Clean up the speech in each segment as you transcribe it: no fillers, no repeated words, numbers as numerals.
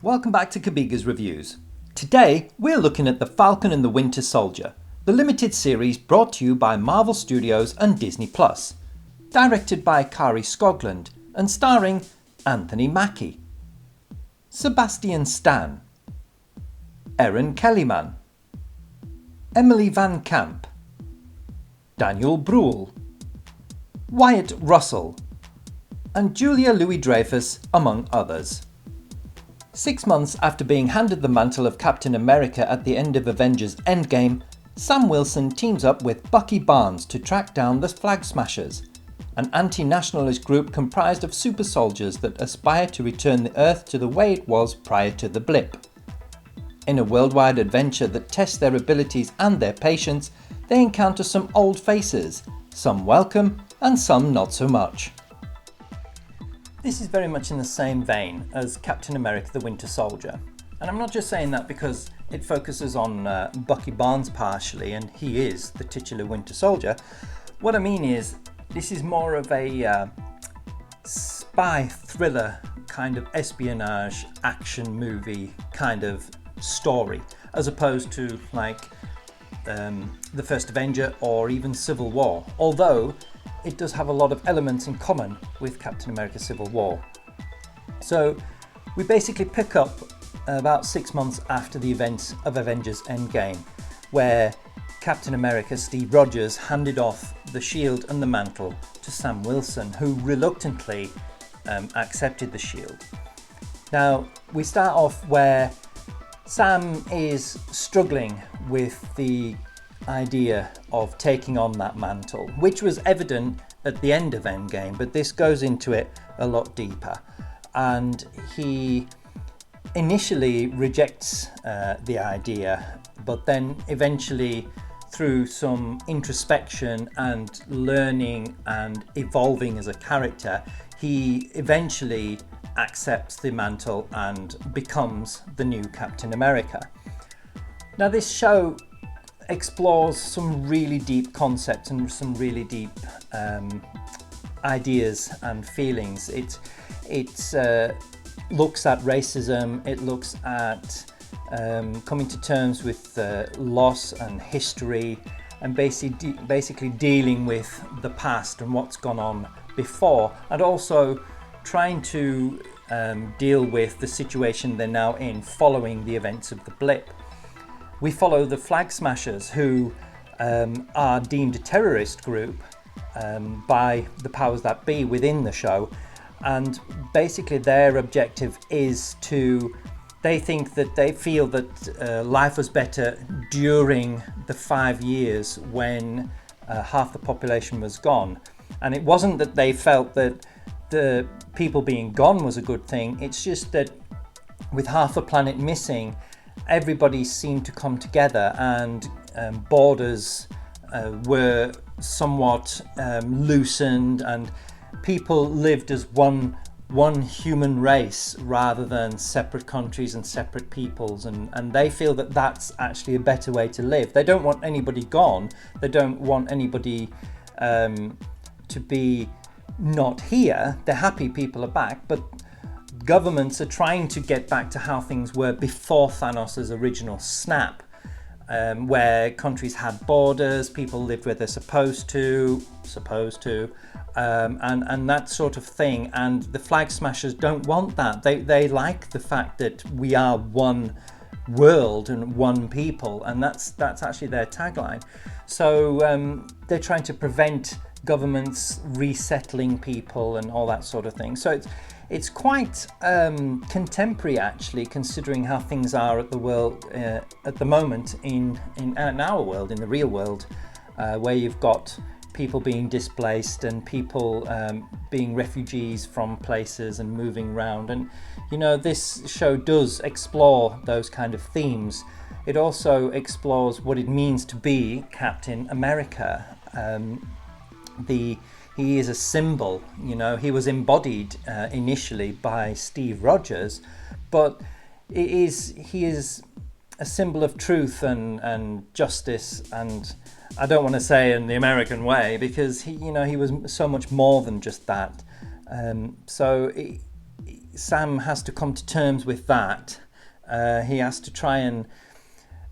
Welcome back to Kabiga's Reviews. Today we're looking at The Falcon and the Winter Soldier, the limited series brought to you by Marvel Studios and Disney+, directed by Kyrie Skoglund and starring Anthony Mackie, Sebastian Stan, Erin Kellyman, Emily Van Camp, Daniel Bruhl, Wyatt Russell, and Julia Louis-Dreyfus, among others. 6 months after being handed the mantle of Captain America at the end of Avengers Endgame, Sam Wilson teams up with Bucky Barnes to track down the Flag Smashers, an anti-nationalist group comprised of super soldiers that aspire to return the Earth to the way it was prior to the Blip. In a worldwide adventure that tests their abilities and their patience, they encounter some old faces, some welcome and some not so much. This is very much in the same vein as Captain America the Winter Soldier. And I'm not just saying that because it focuses on Bucky Barnes partially, and he is the titular Winter Soldier. What I mean is, this is more of a spy thriller kind of espionage action movie kind of story, as opposed to like the first Avenger or even Civil War, although it does have a lot of elements in common with Captain America Civil War. So we basically pick up about 6 months after the events of Avengers Endgame, where Captain America Steve Rogers handed off the shield and the mantle to Sam Wilson, who reluctantly accepted the shield. Now we start off where Sam is struggling with the idea of taking on that mantle, which was evident at the end of Endgame, but this goes into it a lot deeper. And he initially rejects the idea, but then eventually, through some introspection and learning and evolving as a character, he eventually accepts the mantle and becomes the new Captain America. Now this show explores some really deep concepts and some really deep ideas and feelings. It looks at racism, it looks at coming to terms with loss and history, and basically dealing with the past and what's gone on before, and also trying to deal with the situation they're now in following the events of the Blip. We follow the Flag Smashers, who are deemed a terrorist group by the powers that be within the show, and basically their objective is they feel that life was better during the 5 years when half the population was gone. And it wasn't that they felt that the people being gone was a good thing, it's just that with half the planet missing, everybody seemed to come together, and borders were somewhat loosened, and people lived as one human race rather than separate countries and separate peoples, and they feel that that's actually a better way to live. They don't want anybody gone, they don't want anybody to be not here. They're happy people are back, but governments are trying to get back to how things were before Thanos' original snap, where countries had borders, people lived where they're supposed to, and that sort of thing. And the Flag Smashers don't want that. They like the fact that we are one world and one people, and that's actually their tagline. So they're trying to prevent governments resettling people and all that sort of thing. So it's quite contemporary, actually, considering how things are at the moment in our world, in the real world, where you've got people being displaced and people being refugees from places and moving around. And this show does explore those kind of themes. It also explores what it means to be Captain America. He is a symbol, he was embodied initially by Steve Rogers, but he is a symbol of truth and justice, and I don't want to say in the American way, because he was so much more than just that. So Sam has to come to terms with that. He has to try and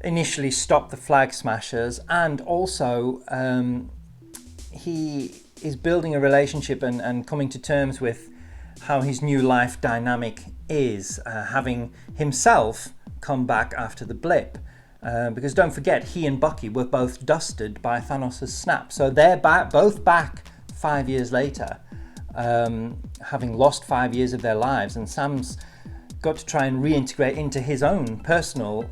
initially stop the Flag Smashers, and also he is building a relationship and coming to terms with how his new life dynamic is, having himself come back after the blip. Because don't forget, he and Bucky were both dusted by Thanos' snap. So they're both back 5 years later, having lost 5 years of their lives. And Sam's got to try and reintegrate into his own personal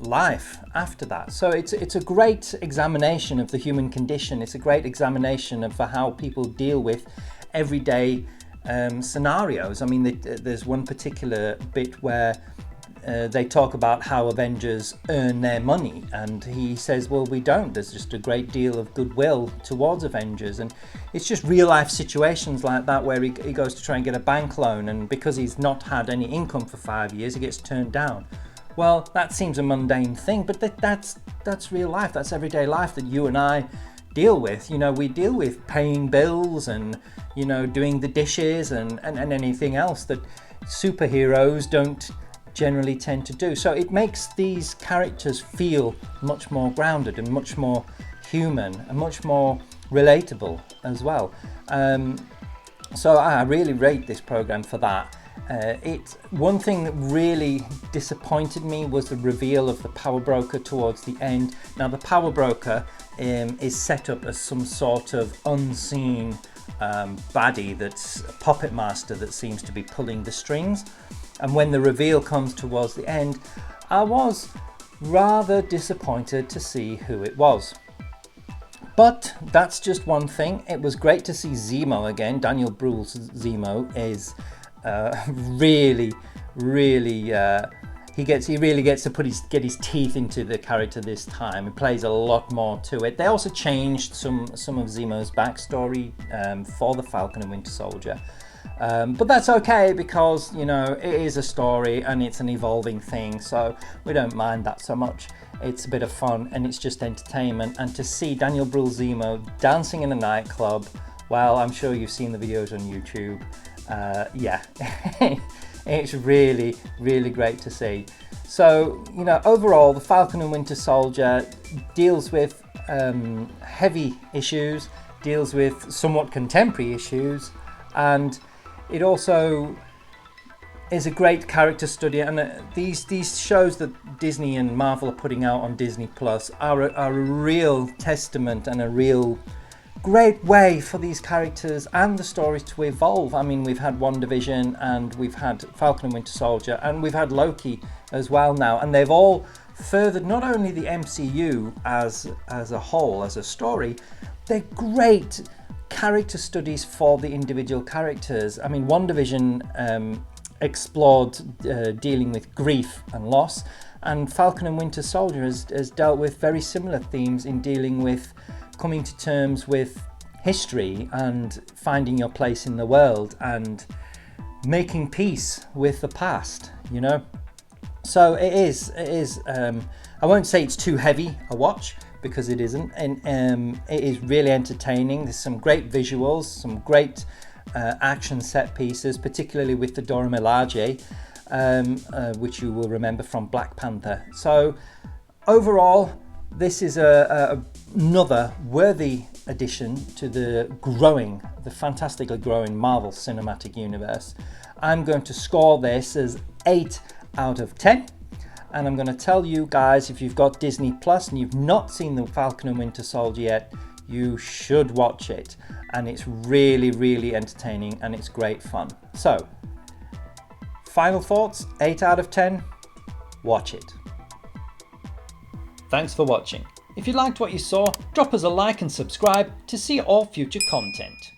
life after that. So it's a great examination of the human condition. It's a great examination of how people deal with everyday scenarios. I mean, there's one particular bit where they talk about how Avengers earn their money, and he says, well, we don't. There's just a great deal of goodwill towards Avengers, and it's just real life situations like that where he goes to try and get a bank loan, and because he's not had any income for 5 years, he gets turned down. Well, that seems a mundane thing, but that's real life. That's everyday life that you and I deal with. You know, we deal with paying bills and, you know, doing the dishes and anything else that superheroes don't generally tend to do. So it makes these characters feel much more grounded and much more human and much more relatable as well. So I really rate this program for that. One thing that really disappointed me was the reveal of the Power Broker towards the end. Now the Power Broker is set up as some sort of unseen baddie, that's a puppet master that seems to be pulling the strings. And when the reveal comes towards the end, I was rather disappointed to see who it was. But that's just one thing. It was great to see Zemo again. Daniel Bruhl's Zemo is really he really gets to get his teeth into the character this time. He plays a lot more to it. They also changed some of Zemo's backstory for the Falcon and Winter Soldier. But that's okay, because, you know, it is a story and it's an evolving thing, so we don't mind that so much. It's a bit of fun and it's just entertainment. And to see Daniel Bruhl Zemo dancing in a nightclub, well, I'm sure you've seen the videos on YouTube. Yeah, it's really great to see. So, you know, overall, the Falcon and Winter Soldier deals with heavy issues, deals with somewhat contemporary issues, and it also is a great character study. And these shows that Disney and Marvel are putting out on Disney Plus are a real testament and a real great way for these characters and the stories to evolve. I mean, we've had WandaVision and we've had Falcon and Winter Soldier and we've had Loki as well now, and they've all furthered not only the MCU as a whole, as a story, they're great character studies for the individual characters. I mean, WandaVision explored dealing with grief and loss, and Falcon and Winter Soldier has dealt with very similar themes in dealing with coming to terms with history and finding your place in the world and making peace with the past, you know. So it is I won't say it's too heavy a watch, because it isn't, and it is really entertaining. There's some great visuals, some great action set pieces, particularly with the Dora Milaje, which you will remember from Black Panther. So overall, this is another worthy addition to the fantastically growing Marvel Cinematic Universe. I'm going to score this as 8 out of 10. And I'm going to tell you guys, if you've got Disney Plus and you've not seen the Falcon and Winter Soldier yet, you should watch it. And it's really entertaining and it's great fun. So, final thoughts, 8 out of 10, watch it. Thanks for watching. If you liked what you saw, drop us a like and subscribe to see all future content.